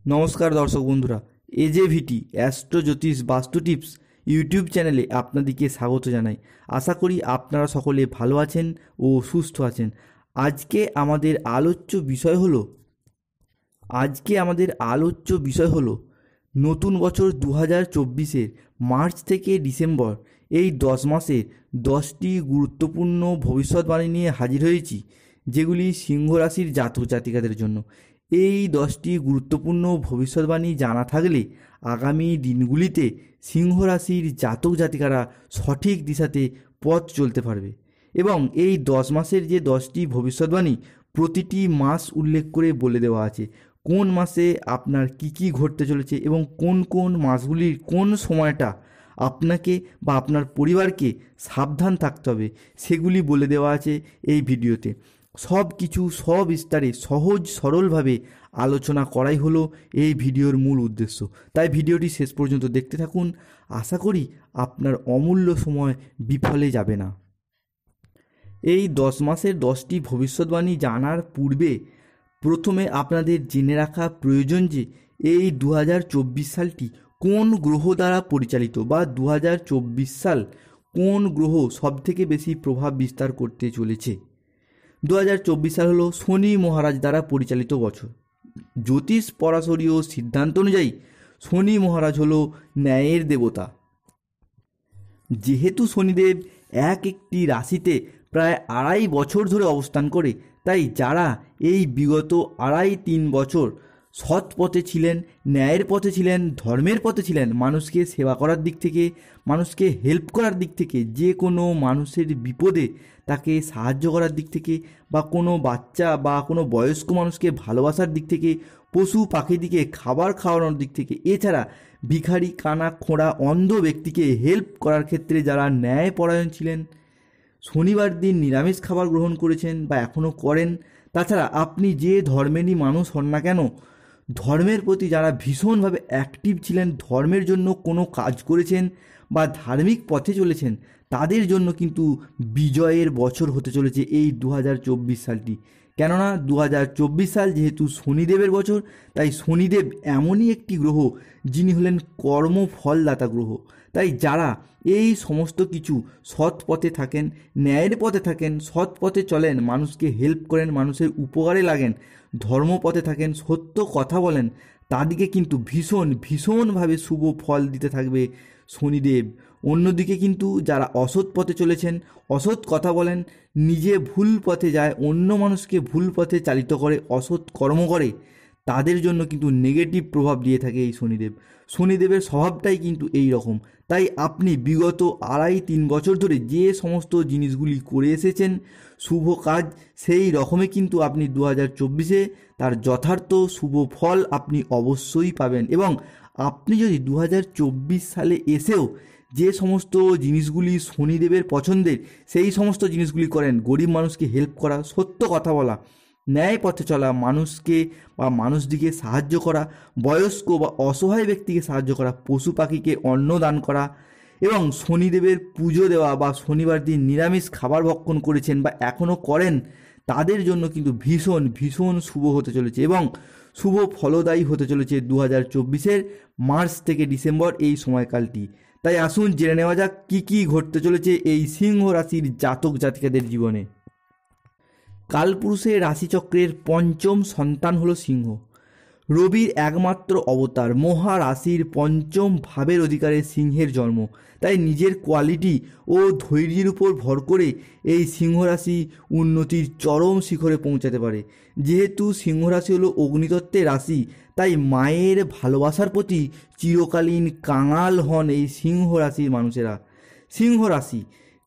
নমস্কার দর্শক বন্ধুরা, এজেভিটি অ্যাস্ট্রো জ্যোতিষ বাস্তু টিপস ইউটিউব চ্যানেলে আপনাদেরকে স্বাগত জানাই। আশা করি আপনারা সকলে ভালো আছেন ও সুস্থ আছেন। আজকে আমাদের আলোচ্য বিষয় হলো নতুন বছর 2024-এর মার্চ থেকে ডিসেম্বর এই 10 মাসের 10টি গুরুত্বপূর্ণ ভবিষ্যৎবাণী নিয়ে হাজির হয়েছি, যেগুলি সিংহ রাশির জাতক জাতিকাদের জন্য। এই 10টি গুরুত্বপূর্ণ ভবিষ্যৎবাণী জানা থাকলে আগামী দিনগুলিতে সিংহ রাশির জাতক জাতিকারা সঠিক দিশাতে পথ চলতে পারবে। এবং এই 10 মাসের যে 10টি ভবিষ্যৎবাণী, প্রতিটি মাস উল্লেখ করে বলে দেওয়া আছে কোন মাসে আপনার কি ঘটতে চলেছে এবং কোন কোন মাসগুলির কোন সময়টা আপনাকে বা আপনার পরিবারকে সাবধান থাকতে হবে, সেগুলি বলে দেওয়া আছে এই ভিডিওতে। সব কিছু সবিস্তারে সহজ সরলভাবে আলোচনা করাই হলো এই ভিডিওর মূল উদ্দেশ্য। তাই ভিডিওটি শেষ পর্যন্ত দেখতে থাকুন। আশা করি আপনার অমূল্য সময় বিফলে যাবে না। এই 10 মাসের 10টি ভবিষ্যৎবাণী জানার পূর্বে প্রথমে আপনাদের জেনে রাখা প্রয়োজন যে এই 2024 সালটি কোন গ্রহ দ্বারা পরিচালিত, বা 2024 সাল কোন গ্রহ সবথেকে বেশি প্রভাব বিস্তার করতে চলেছে। 2024 সাল হলো শনি মহারাজ দ্বারা পরিচালিত বছর। জ্যোতিষ পরাশরীয় সিদ্ধান্ত অনুযায়ী শনি মহারাজ হলো ন্যায়ের দেবতা। যেহেতু শনিদেব একটি রাশিতে প্রায় 2.5 বছর ধরে অবস্থান করে, তাই যারা এই বিগত 2.5-3 বছর সৎ পথে ছিলেন, ন্যায়ের পথে ছিলেন, ধর্মের পথে ছিলেন, মানুষকে সেবা করার দিক থেকে, মানুষকে হেল্প করার দিক থেকে, যে কোনো মানুষের বিপদে তাকে সাহায্য করার দিক থেকে, বা কোনো বাচ্চা বা কোনো বয়স্ক মানুষকে ভালোবাসার দিক থেকে, পশু পাখিদিকে খাবার খাওয়ানোর দিক থেকে, এছাড়া ভিখারি, কানা, খোঁড়া, অন্ধ ব্যক্তিকে হেল্প করার ক্ষেত্রে যারা ন্যায়পরায়ণ ছিলেন, শনিবার দিন নিরামিষ খাবার গ্রহণ করেছেন বা এখনও করেন, তাছাড়া আপনি যে ধর্মেরই মানুষ হন না কেন, ধর্মের প্রতি যারা ভীষণভাবে অ্যাক্টিভ ছিলেন, ধর্মের জন্য কোনো কাজ করেছেন বা ধার্মিক পথে চলেছেন, তাদের জন্য কিন্তু বিজয়ের বছর হতে চলেছে এই 2024 সালটি। কেননা 2024 সাল যেহেতু শনিদেবের বছর, তাই শনিদেব এমনই একটি গ্রহ যিনি হলেন কর্মফলদাতা গ্রহ। তাই যারা এই সমস্ত কিছু সৎ পথে থাকেন, ন্যায়ের পথে থাকেন, সৎ পথে চলেন, মানুষকে হেল্প করেন, মানুষের উপকারে লাগেন, ধর্মপথে থাকেন, সত্য কথা বলেন, তাদেরকে কিন্তু ভীষণভাবে শুভ ফল দিতে থাকবে শনিদেব। অন্যদিকে কিন্তু যারা অসৎ পথে চলেছেন, অসৎ কথা বলেন, নিজে ভুল পথে যায়, অন্য মানুষকে ভুল পথে চালিত করে, অসৎ কর্ম করে, তাদের জন্য কিন্তু নেগেটিভ প্রভাব দিয়ে থাকে এই শনিদেব। শনিদেবের স্বভাবটাই কিন্তু এই রকম। তাই আপনি বিগত 2.5-3 বছর ধরে যে সমস্ত জিনিসগুলি করে এসেছেন শুভ কাজ, সেই রকমই কিন্তু আপনি 2024-এ তার যথার্থ শুভ ফল আপনি অবশ্যই পাবেন। এবং আপনি যদি 2024 সালে এসেও যে সমস্ত জিনিসগুলি শনিদেবের পছন্দের, সেই সমস্ত জিনিসগুলি করেন, গরিব মানুষকে হেল্প করা, সত্য কথা বলা, ন্যায় পথে চলা, মানুষকে বা মানুষদিকে সাহায্য করা, বয়স্ক বা অসহায় ব্যক্তিকে সাহায্য করা, পশু পাখিকে অন্ন দান করা, এবং শনিদেবের পুজো দেওয়া বা শনিবার দিন নিরামিষ খাবার ভক্ষণ করেছেন বা এখনও করেন, তাদের জন্য কিন্তু ভীষণ শুভ হতে চলেছে এবং শুভ ফলদায়ী হতে চলেছে 2024-এর মার্চ থেকে ডিসেম্বর এই সময়কালটি। তাই আসুন জেনে নেওয়া যাক কী ঘটতে চলেছে এই সিংহ রাশির জাতক জাতিকাদের জীবনে। কালপুরুষের রাশিচক্রের পঞ্চম সন্তান হলো সিংহ। রবির একমাত্র অবতার, মহারাশির পঞ্চম ভাবের অধিকারে সিংহের জন্ম। তাই নিজের কোয়ালিটি ও ধৈর্যের উপর ভর করে এই সিংহ রাশি উন্নতির চরম শিখরে পৌঁছাতে পারে। যেহেতু সিংহ রাশি হলো অগ্নিতত্ত্বের রাশি, তাই মায়ের ভালোবাসার প্রতি চিরকালীন কাঙাল হন এই সিংহ রাশির মানুষেরা। সিংহ রাশি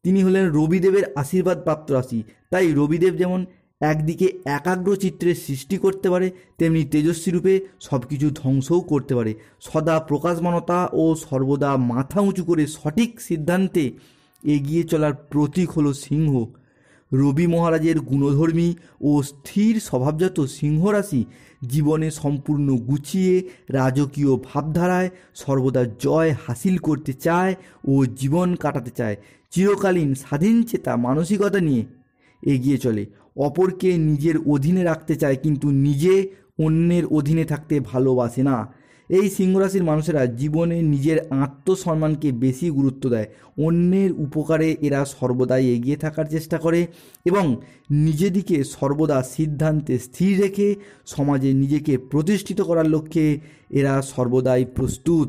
তিনি হলেন রবিদেবের আশীর্বাদ প্রাপ্ত রাশি। তাই রবিদেব যেমন একদিকে একাগ্র চিত্রের সৃষ্টি করতে পারে, তেমনি তেজস্বী রূপে সব কিছু ধ্বংসও করতে পারে। সদা প্রকাশমানতা ও সর্বদা মাথা উঁচু করে সঠিক সিদ্ধান্তে এগিয়ে চলার প্রতীক হলো সিংহ। রবি মহারাজের গুণধর্মী ও স্থির স্বভাবজাত সিংহ রাশি জীবনে সম্পূর্ণ গুছিয়ে রাজকীয় ভাবধারায় সর্বদা জয় হাসিল করতে চায় ও জীবন কাটাতে চায়। চিরকালীন স্বাধীনচেতা মানসিকতা নিয়ে এগিয়ে চলে, অপরকে নিজের অধীনে রাখতে চায়, কিন্তু নিজে অন্যের অধীনে থাকতে ভালোবাসে না। এই সিংহ রাশির মানুষেরা জীবনে নিজের আত্মসম্মানকে বেশি গুরুত্ব দেয়। অন্যের উপকারে এরা সর্বদাই এগিয়ে থাকার চেষ্টা করে এবং নিজেদিকে সর্বদা সিদ্ধান্তে স্থির রেখে সমাজে নিজেকে প্রতিষ্ঠিত করার লক্ষ্যে এরা সর্বদাই প্রস্তুত।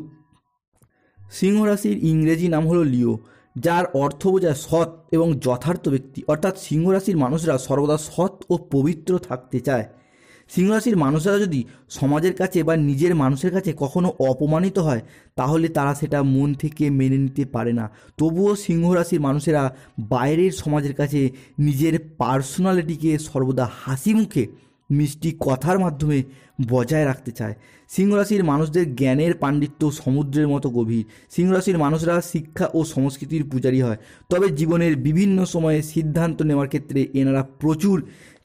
সিংহ রাশির ইংরেজি নাম হলো লিও, যার অর্থ বোঝায় সৎ এবং যথার্থ ব্যক্তি। অর্থাৎ সিংহ রাশির মানুষরা সর্বদা সৎ ও পবিত্র থাকতে চায়। সিংহ রাশির মানুষরা যদি সমাজের কাছে বা নিজের মানুষের কাছে কখনো অপমানিত হয় তাহলে তারা সেটা মন থেকে মেনে নিতে পারে না। তবুও সিংহ রাশির মানুষেরা বাইরের সমাজের কাছে নিজের পার্সোনালিটিকে সর্বদা হাসি মুখে মিষ্টি কথার মাধ্যমে বজায় রাখতে চায়। সিংহ রাশির মানুষদের জ্ঞানের পাণ্ডিত্য সমুদ্রের মতো গভীর। সিংহ রাশির মানুষরা শিক্ষা ও সংস্কৃতির পূজারী হয়, তবে জীবনের বিভিন্ন সময়ে সিদ্ধান্ত নেওয়ার ক্ষেত্রে এনারা প্রচুর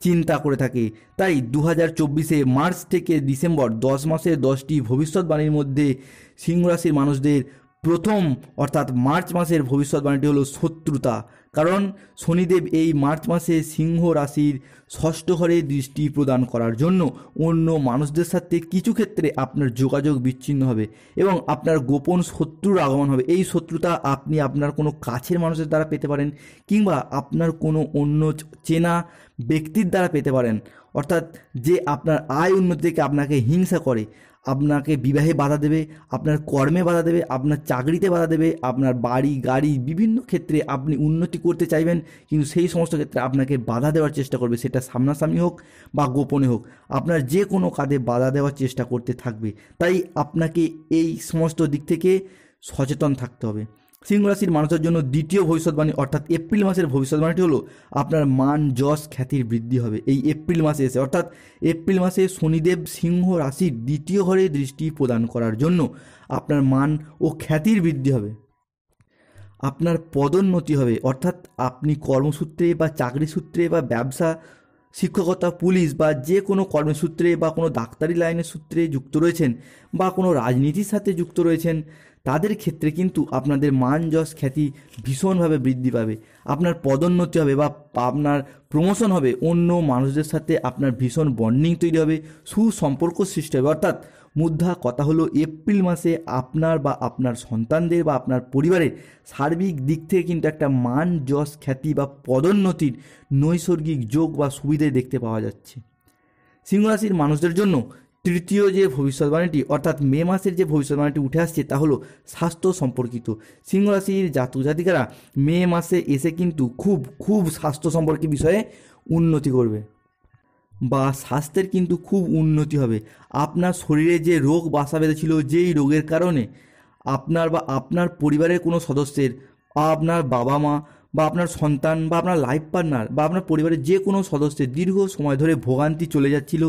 চিন্তা করে থাকে। তাই 2024 মার্চ থেকে ডিসেম্বর 10 মাসের 10টি ভবিষ্যৎবাণীর মধ্যে সিংহ রাশির মানুষদের প্রথম অর্থাৎ মার্চ মাসের ভবিষ্যৎবাণীটি হলো শত্রুতা। কারণ শনিদেব এই মার্চ মাসে সিংহ রাশির ষষ্ঠ ঘরে দৃষ্টি প্রদান করার জন্য অন্য মানুষদের সাথে কিছু ক্ষেত্রে আপনার যোগাযোগ বিচ্ছিন্ন হবে এবং আপনার গোপন শত্রুর আগমন হবে। এই শত্রুতা আপনি আপনার কোনো কাছের মানুষের দ্বারা পেতে পারেন কিংবা আপনার কোনো অন্য চেনা ব্যক্তির দ্বারা পেতে পারেন। অর্থাৎ যে আপনার আয় উন্নতি থেকে আপনাকে হিংসা করে, আপনাকে বিবাহে বাধা দেবে, আপনার কর্মে বাধা দেবে, আপনার চাকরিতে বাধা দেবে, আপনার বাড়ি গাড়ি বিভিন্ন ক্ষেত্রে আপনি উন্নতি করতে চাইবেন কিন্তু সেই সমস্ত ক্ষেত্রে আপনাকে বাধা দেওয়ার চেষ্টা করবে, সেটা সামনাসামনি হোক বা গোপনে হোক, আপনার যে কোনো কাজে বাধা দেওয়ার চেষ্টা করতে থাকবে। তাই আপনাকে এই সমস্ত দিক থেকে সচেতন থাকতে হবে। সিংহ রাশির মানুষের জন্য দ্বিতীয় ভবিষ্যৎবাণী অর্থাৎ এপ্রিল মাসের ভবিষ্যৎবাণীটি হলো আপনার মান যশ খ্যাতির বৃদ্ধি হবে এই এপ্রিল মাসে এসে। অর্থাৎ এপ্রিল মাসে শনিদেব সিংহ রাশির দ্বিতীয় ঘরে দৃষ্টি প্রদান করার জন্য আপনার মান ও খ্যাতির বৃদ্ধি হবে, আপনার পদোন্নতি হবে। অর্থাৎ আপনি কর্মসূত্রে বা চাকরি সূত্রে বা ব্যবসা, শিক্ষকতা, পুলিশ বা যে কোনো কর্মসূত্রে বা কোনো ডাক্তারি লাইনের সূত্রে যুক্ত রয়েছেন বা কোনো রাজনীতির সাথে যুক্ত রয়েছেন তাদের ক্ষেত্রে কিন্তু আপনাদের মান যশ খ্যাতি ভীষণভাবে বৃদ্ধি পাবে, আপনার পদোন্নতি হবে বা আপনার প্রমোশন হবে, অন্য মানুষদের সাথে আপনার ভীষণ বন্ডিং তৈরি হবে, সুসম্পর্ক সৃষ্টি হবে। অর্থাৎ মুদ্রা কথা হলো এপ্রিল মাসে আপনার বা আপনার সন্তানদের বা আপনার পরিবারের সার্বিক দিক থেকে কিন্তু একটা মান যশ খ্যাতি বা পদোন্নতির নৈসর্গিক যোগ বা সুবিধে দেখতে পাওয়া যাচ্ছে। সিংহ রাশির মানুষদের জন্য তৃতীয় যে ভবিষ্যৎবাণীটি অর্থাৎ মে মাসের যে ভবিষ্যৎবাণীটি উঠে আসছে তা হলো স্বাস্থ্য সম্পর্কিত। সিংহ রাশির জাতক জাতিকারা মে মাসে এসে কিন্তু খুব স্বাস্থ্য সম্পর্কে বিষয়ে উন্নতি করবে বা স্বাস্থ্যের কিন্তু খুব উন্নতি হবে। আপনার শরীরে যে রোগ বাসা বেঁধেছিল, যেই রোগের কারণে আপনার বা আপনার পরিবারের কোনো সদস্যের, আপনার বাবা মা বা আপনার সন্তান বা আপনার লাইফ পার্টনার বা আপনার পরিবারের যে কোনো সদস্যের দীর্ঘ সময় ধরে ভোগান্তি চলে যাচ্ছিল,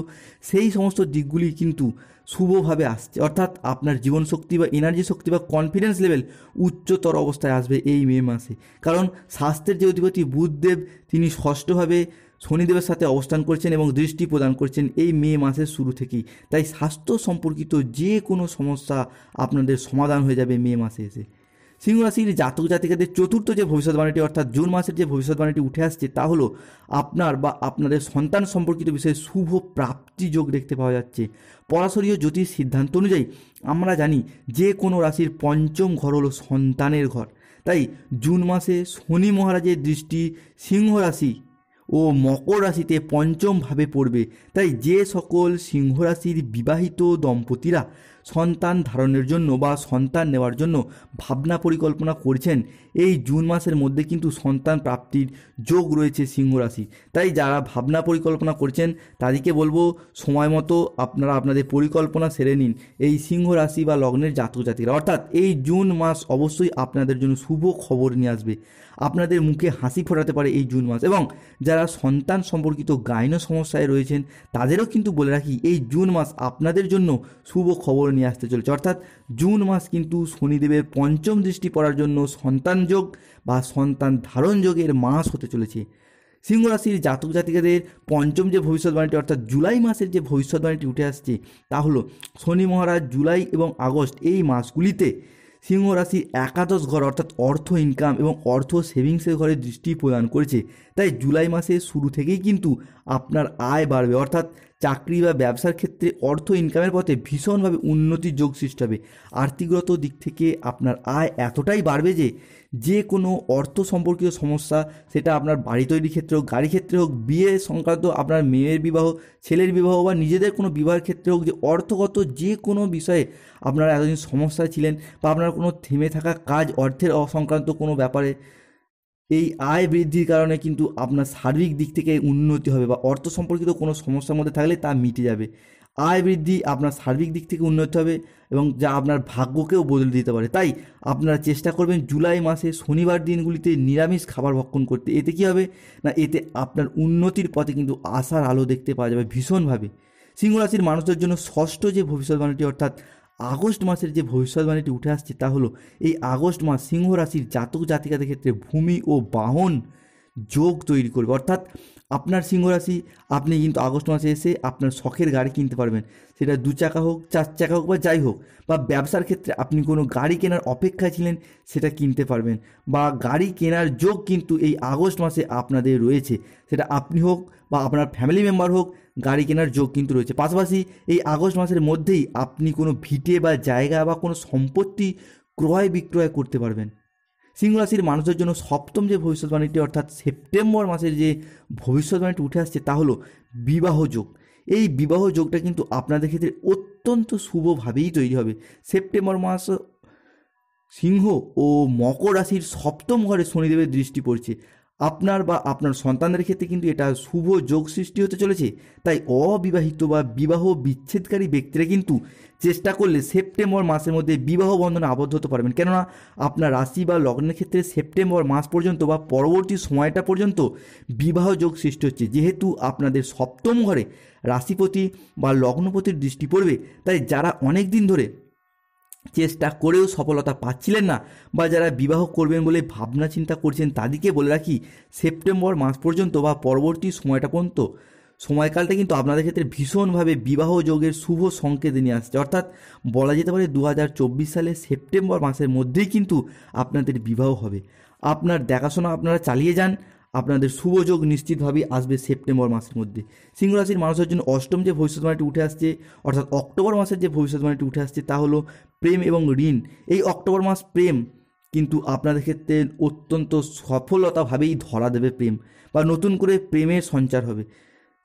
সেই সমস্ত দিকগুলি কিন্তু শুভভাবে আসছে। অর্থাৎ আপনার জীবন শক্তি বা এনার্জি শক্তি বা কনফিডেন্স লেভেল উচ্চতর অবস্থায় আসবে এই মে মাসে। কারণ স্বাস্থ্যের যে অধিপতি বুধদেব তিনি ষষ্ঠভাবে শনিদেবের সাথে অবস্থান করছেন এবং দৃষ্টি প্রদান করছেন এই মে মাসের শুরু থেকেই। তাই স্বাস্থ্য সম্পর্কিত যে কোনো সমস্যা আপনাদের সমাধান হয়ে যাবে মে মাসে এসে। সিংহ রাশির জাতক জাতিকাদের চতুর্থ যে ভবিষ্যৎবাণীটি অর্থাৎ জুন মাসের যে ভবিষ্যৎবাণীটি উঠে আসছে তা হলো আপনার বা আপনাদের সন্তান সম্পর্কিত বিষয়ে শুভ প্রাপ্তি যোগ দেখতে পাওয়া যাচ্ছে। পরাশরীয় জ্যোতিষ সিদ্ধান্ত অনুযায়ী আমরা জানি যে কোনো রাশির পঞ্চম ঘর হলো সন্তানের ঘর। তাই জুন মাসে শনি মহারাজের দৃষ্টি সিংহ রাশি ও মকর রাশিতে পঞ্চমভাবে পড়বে। তাই যে সকল সিংহ রাশির বিবাহিত দম্পতিরা সন্তান ধারণের জন্য বা সন্তান নেওয়ার জন্য ভাবনা পরিকল্পনা করছেন এই জুন মাসের মধ্যে কিন্তু সন্তান প্রাপ্তির যোগ রয়েছে সিংহ রাশি। তাই যারা ভাবনা পরিকল্পনা করছেন তাদেরকে বলবো সময় মতো আপনারা আপনাদের পরিকল্পনা সেরে নিন এই সিংহ রাশি বা লগ্নের জাতক জাতিরা। অর্থাৎ এই জুন মাস অবশ্যই আপনাদের জন্য শুভ খবর নিয়ে আসবে, আপনাদের মুখে হাসি ফোটাতে পারে এই জুন মাস। এবং যারা সন্তান সম্পর্কিত গাইনো সমস্যায় রয়েছেন তাদেরও কিন্তু বলে রাখি এই জুন মাস আপনাদের জন্য শুভ খবর নিয়ে আসতে চলেছে। অর্থাৎ জুন মাস কিন্তু শনিদেবের পঞ্চম দৃষ্টি পড়ার জন্য সন্তান যোগ বা সন্তান ধারণ যোগের মাস হতে চলেছে। সিংহ রাশির জাতক জাতিকাদের পঞ্চম যে ভবিষ্যৎবাণীটি অর্থাৎ জুলাই মাসের যে ভবিষ্যৎবাণীটি উঠে আসছে তা হলো শনি মহারাজ জুলাই এবং আগস্ট এই মাসগুলিতে সিংহ রাশির একাদশ ঘর অর্থাৎ অর্থ ইনকাম এবং অর্থ সেভিংসের ঘরে দৃষ্টি প্রদান করেছে। তাই জুলাই মাসের শুরু থেকেই কিন্তু আপনার আয় বাড়বে। অর্থাৎ চাকরি বা ব্যবসার ক্ষেত্রে অর্থ ইনকামের পথে ভীষণভাবে উন্নতির যোগ সৃষ্টি হবে। আর্থিকগত দিক থেকে আপনার আয় এতটাই বাড়বে যে যে কোনো অর্থ সম্পর্কিত সমস্যা, সেটা আপনার বাড়ি তৈরির ক্ষেত্রে হোক, গাড়ি ক্ষেত্রে হোক, বিয়ে সংক্রান্ত, আপনার মেয়ের বিবাহ, ছেলের বিবাহ বা নিজেদের কোনো বিবাহের ক্ষেত্রে হোক, যে অর্থগত যে কোনো বিষয়ে আপনারা এতদিন সমস্যায় ছিলেন বা আপনার কোনো থেমে থাকা কাজ, অর্থের সংক্রান্ত কোনো ব্যাপারে, এই আয় বৃদ্ধির কারণে কিন্তু আপনার সার্বিক দিক থেকে উন্নতি হবে বা অর্থ সম্পর্কিত কোনো সমস্যার মধ্যে থাকলে তা মিটে যাবে। আয় বৃদ্ধি আপনার সার্বিক দিক থেকে উন্নতি হবে এবং যা আপনার ভাগ্যকেও বদলে দিতে পারে। তাই আপনারা চেষ্টা করবেন জুলাই মাসে শনিবার দিনগুলিতে নিরামিষ খাবার ভক্ষণ করতে। এতে কী হবে না, এতে আপনার উন্নতির পথে কিন্তু আশার আলো দেখতে পাওয়া যাবে ভীষণভাবে। সিংহ রাশির মানুষদের জন্য ষষ্ঠ যে ভবিষ্যৎবাণীটি, অর্থাৎ আগস্ট মাসের যে ভবিষ্যৎবাণীটি উঠে আসছে, তা হলো এই আগস্ট মাস সিংহ রাশির জাতক জাতিকাদের ক্ষেত্রে ভূমি ও বাহন যোগ তৈরি করবে। অর্থাৎ আপনার সিংহ রাশি, আপনি কিন্তু আগস্ট মাসে এসে আপনার শখের গাড়ি কিনতে পারবেন, সেটা 2 চাকা হোক, 4 চাকা হোক বা যাই হোক। বা ব্যবসার ক্ষেত্রে আপনি কোনো গাড়ি কেনার অপেক্ষায় ছিলেন, সেটা কিনতে পারবেন। বা গাড়ি কেনার যোগ কিন্তু এই আগস্ট মাসে আপনাদের রয়েছে, সেটা আপনি হোক বা আপনার ফ্যামিলি মেম্বার হোক, গাড়ি কেনার যোগ কিন্তু রয়েছে। পাশাপাশি এই আগস্ট মাসের মধ্যেই আপনি কোনো ভিটে বা জায়গা বা কোনো সম্পত্তি ক্রয় বিক্রয় করতে পারবেন। সিংহ রাশির মানুষদের জন্য সপ্তম যে ভবিষ্যৎবাণীটি, অর্থাৎ সেপ্টেম্বর মাসের যে ভবিষ্যৎবাণীটি উঠে আসছে, তা হলো বিবাহ যোগ। এই বিবাহ যোগটা কিন্তু আপনাদের ক্ষেত্রে অত্যন্ত শুভভাবেই তৈরি হবে। সেপ্টেম্বর মাস সিংহ ও মকর রাশির সপ্তম ঘরে শনিদেবের দৃষ্টি পড়ছে। আপনার বা আপনার সন্তানদের ক্ষেত্রে কিন্তু এটা শুভ যোগ সৃষ্টি হতে চলেছে। তাই অবিবাহিত বা বিবাহ বিচ্ছেদকারী ব্যক্তিরা কিন্তু চেষ্টা করলে সেপ্টেম্বর মাসের মধ্যে বিবাহ বন্ধনে আবদ্ধ হতে পারবেন। কেননা আপনার রাশি বা লগ্নের ক্ষেত্রে সেপ্টেম্বর মাস পর্যন্ত বা পরবর্তী সময়টা পর্যন্ত বিবাহ যোগ সৃষ্টি হচ্ছে। যেহেতু আপনাদের সপ্তম ঘরে রাশিপতি বা লগ্নপতির দৃষ্টি পড়বে, তাই যারা অনেক দিন ধরে চেষ্টা করেও সফলতা পাচ্ছিলেন না বা যারা বিবাহ করবেন বলে ভাবনা চিন্তা করছেন, তাদেরকে বলে রাখি সেপ্টেম্বর মাস পর্যন্ত বা পরবর্তী সময়টা পর্যন্ত সময়কালটা কিন্তু আপনাদের ক্ষেত্রে ভীষণভাবে বিবাহ যোগের শুভ সংকেত নিয়ে আসছে। অর্থাৎ বলা যেতে পারে 2024 সালে সেপ্টেম্বর মাসের মধ্যেই কিন্তু আপনাদের বিবাহ হবে। আপনার দেখাশোনা আপনারা চালিয়ে যান, আপনাদের শুভ যোগ নিশ্চিতভাবেই আসবে সেপ্টেম্বর মাসের মধ্যে। সিংহ রাশির মানুষের জন্য অষ্টম যে ভবিষ্যৎবাণীটি উঠে আসছে, অর্থাৎ অক্টোবর মাসের যে ভবিষ্যৎবাণীটি উঠে আসছে, তা হলো প্রেম এবং ঋণ। এই অক্টোবর মাস প্রেম কিন্তু আপনাদের ক্ষেত্রে অত্যন্ত সফলতাভাবেই ধরা দেবে প্রেম, বা নতুন করে প্রেমের সঞ্চার হবে।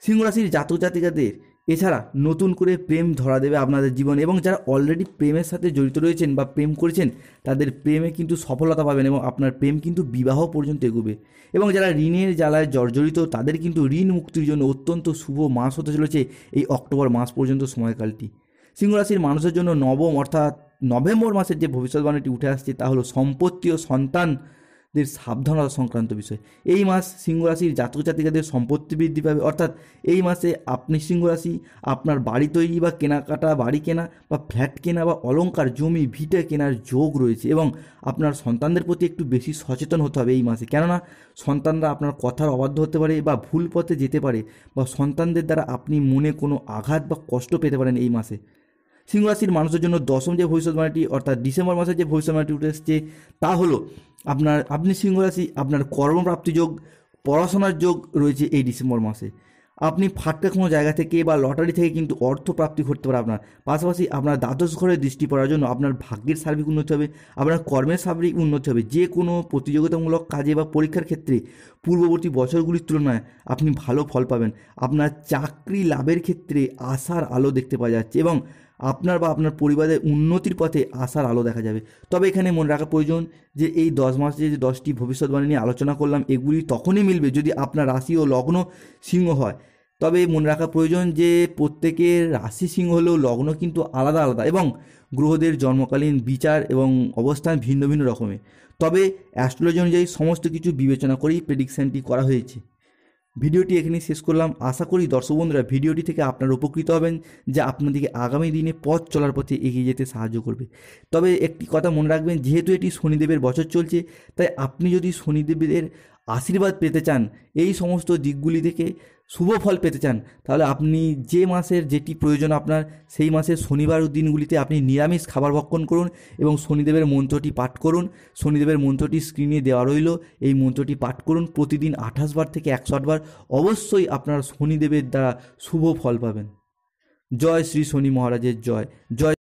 সিংহ রাশির জাতক জাতিকাদের এছাড়া নতুন করে প্রেম ধরা দেবে আপনাদের জীবনে, এবং যারা অলরেডি প্রেমের সাথে জড়িত রয়েছেন বা প্রেম করেছেন, তাদের প্রেমে কিন্তু সফলতা পাবেন এবং আপনার প্রেম কিন্তু বিবাহ পর্যন্ত এগোবে। এবং যারা ঋণের জ্বালায় জর্জরিত, তাদের কিন্তু ঋণ মুক্তির জন্য অত্যন্ত শুভ মাস হতে চলেছে এই অক্টোবর মাস পর্যন্ত সময়কালটি। সিংহ রাশির মানুষের জন্য নবম অর্থাৎ নভেম্বর মাসের যে ভবিষ্যৎবাণীটি উঠে আসছে, তা হলো সম্পত্তি ও সন্তানদের সাবধানতা সংক্রান্ত বিষয়। এই মাস সিংহ রাশির জাতক জাতিকাদের সম্পত্তি বৃদ্ধি পাবে। অর্থাৎ এই মাসে আপনি সিংহ রাশি আপনার বাড়ি তৈরি বা কেনাকাটা, বাড়ি কেনা বা ফ্ল্যাট কেনা বা অলংকার, জমি ভিটে কেনার যোগ রয়েছে। এবং আপনার সন্তানদের প্রতি একটু বেশি সচেতন হতে হবে এই মাসে, কেননা সন্তানরা আপনার কথার অবাধ্য হতে পারে বা ভুল পথে যেতে পারে, বা সন্তানদের দ্বারা আপনি মনে কোনো আঘাত বা কষ্ট পেতে পারেন এই মাসে। সিংহ রাশির মানুষের জন্য দশম যে ভবিষ্যৎবাণীটি, অর্থাৎ ডিসেম্বর মাসের যে ভবিষ্যৎবাণীটি উঠে এসছে, তা হলো আপনি সিংহ রাশি আপনার কর্মপ্রাপ্তি যোগ, পড়াশোনার যোগ রয়েছে এই ডিসেম্বর মাসে। আপনি ফাটকা কোনো জায়গা থেকে বা লটারি থেকে কিন্তু অর্থ প্রাপ্তি ঘটতে পারে আপনার। পাশাপাশি আপনার দ্বাদশ ঘরে দৃষ্টি পড়ার জন্য আপনার ভাগ্যের সার্বিক উন্নতি হবে, আপনার কর্মের সার্বিক উন্নতি হবে। যে কোনো প্রতিযোগিতামূলক কাজে বা পরীক্ষার ক্ষেত্রে পূর্ববর্তী বছরগুলির তুলনায় আপনি ভালো ফল পাবেন। আপনার চাকরি লাভের ক্ষেত্রে আশার আলো দেখতে পাওয়া যাচ্ছে এবং আপনার বা আপনার পরিবারের উন্নতির পথে আশার আলো দেখা যাবে। তবে এখানে মনে রাখা প্রয়োজন যে এই 10 মাসে যে 10টি ভবিষ্যৎবাণী নিয়ে আলোচনা করলাম, এগুলি তখনই মিলবে যদি আপনার রাশি ও লগ্ন সিংহ হয়। তবে মনে রাখা প্রয়োজন যে প্রত্যেকের রাশি সিংহ হলেও লগ্ন কিন্তু আলাদা আলাদা এবং গ্রহদের জন্মকালীন বিচার এবং অবস্থান ভিন্ন ভিন্ন রকমের। তবে অ্যাস্ট্রোলজি অনুযায়ী সমস্ত কিছু বিবেচনা করেই প্রেডিকশানটি করা হয়েছে। ভিডিওটি এখানেই শেষ করলাম। আশা করি দর্শক বন্ধুরা ভিডিওটি থেকে আপনারা উপকৃত হবেন, যা আপনাদেরকে আগামী দিনে পথ চলার পথে এগিয়ে যেতে সাহায্য করবে। তবে একটি কথা মনে রাখবেন, যেহেতু এটি শনিদেবের বছর চলছে, তাই আপনি যদি শনিদেবের আশীর্বাদ পেতে চান, এই সমস্ত দিকগুলি থেকে শুভ ফল পেতে চান, তাহলে আপনি যে মাসের যেটি প্রয়োজন আপনার, সেই মাসের শনিবার দিনগুলিতে আপনি নিরামিষ খাবার ভক্ষণ করুন এবং শনিদেবের মন্ত্রটি পাঠ করুন। শনিদেবের মন্ত্রটি স্ক্রিনে দেওয়া রইল, এই মন্ত্রটি পাঠ করুন প্রতিদিন 28 বার থেকে 108 বার। অবশ্যই আপনার শনিদেবের দ্বারা শুভ ফল পাবেন। জয় শ্রী শনি মহারাজের জয়। জয়